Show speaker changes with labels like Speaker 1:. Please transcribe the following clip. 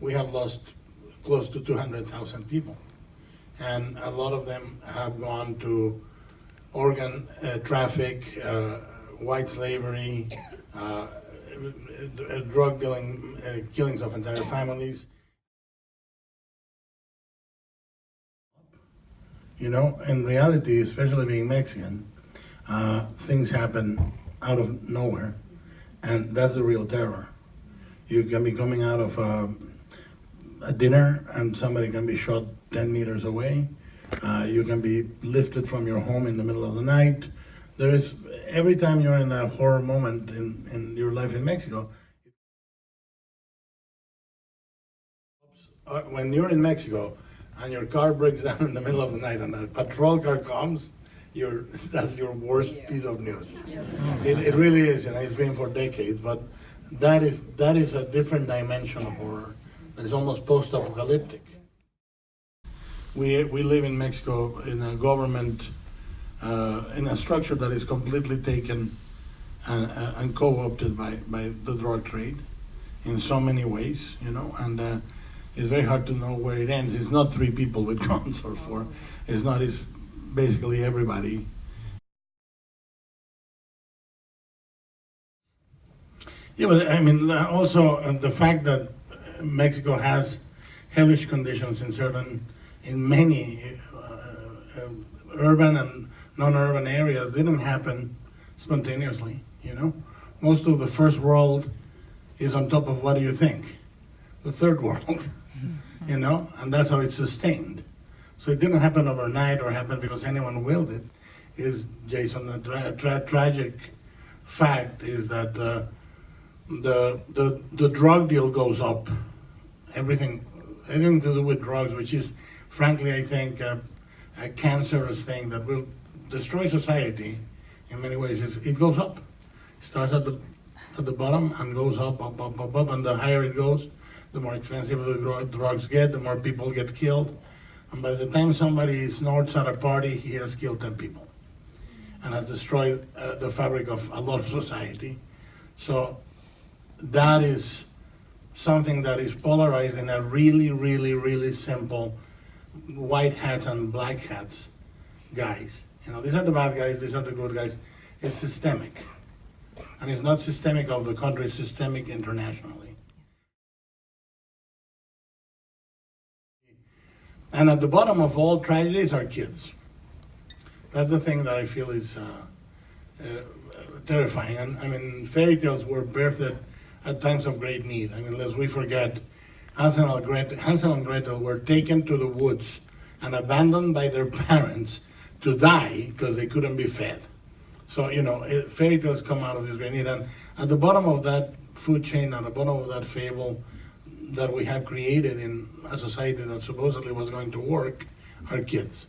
Speaker 1: we have lost close to 200,000 people. And a lot of them have gone to organ traffic, white slavery, drug dealing, killings of entire families. You know, in reality, especially being Mexican, things happen out of nowhere, and that's the real terror. You can be coming out of a dinner and somebody can be shot 10 meters away. You can be lifted from your home in the middle of the night. There is, every time you're in a horror moment in your life in Mexico, when you're in Mexico and your car breaks down in the middle of the night and a patrol car comes, that's your worst piece of news. Yes. It really is, and it's been for decades, but that is a different dimension of horror. That is almost post-apocalyptic. We live in Mexico in a government, in a structure that is completely taken and co-opted by the drug trade in so many ways, you know, and it's very hard to know where it ends. It's not 3 people with guns or 4. It's basically everybody. Yeah, but I mean, also the fact that Mexico has hellish conditions in many urban and non-urban areas didn't happen spontaneously, you know? Most of the first world is on top of, what do you think? The third world, you know? And that's how it's sustained. So it didn't happen overnight or happen because anyone willed it. Is, Jason, the tragic fact is that the drug deal goes up. Everything to do with drugs, which is, frankly, I think, a cancerous thing that will destroy society in many ways. It goes up. It starts at the bottom and goes up, and the higher it goes, the more expensive the drugs get, the more people get killed. And by the time somebody snorts at a party, he has killed 10 people and has destroyed the fabric of a lot of society. So that is something that is polarized in a really, really, really simple white hats and black hats guys. You know, these are the bad guys, these are the good guys. It's systemic. And it's not systemic of the country, it's systemic internationally. And at the bottom of all tragedies are kids. That's the thing that I feel is terrifying. And I mean, fairy tales were birthed at times of great need. I mean, lest we forget, Hansel and Gretel were taken to the woods and abandoned by their parents to die because they couldn't be fed. So, you know, fairy tales come out of this great need. And at the bottom of that food chain, at the bottom of that fable that we have created in a society that supposedly was going to work, are kids.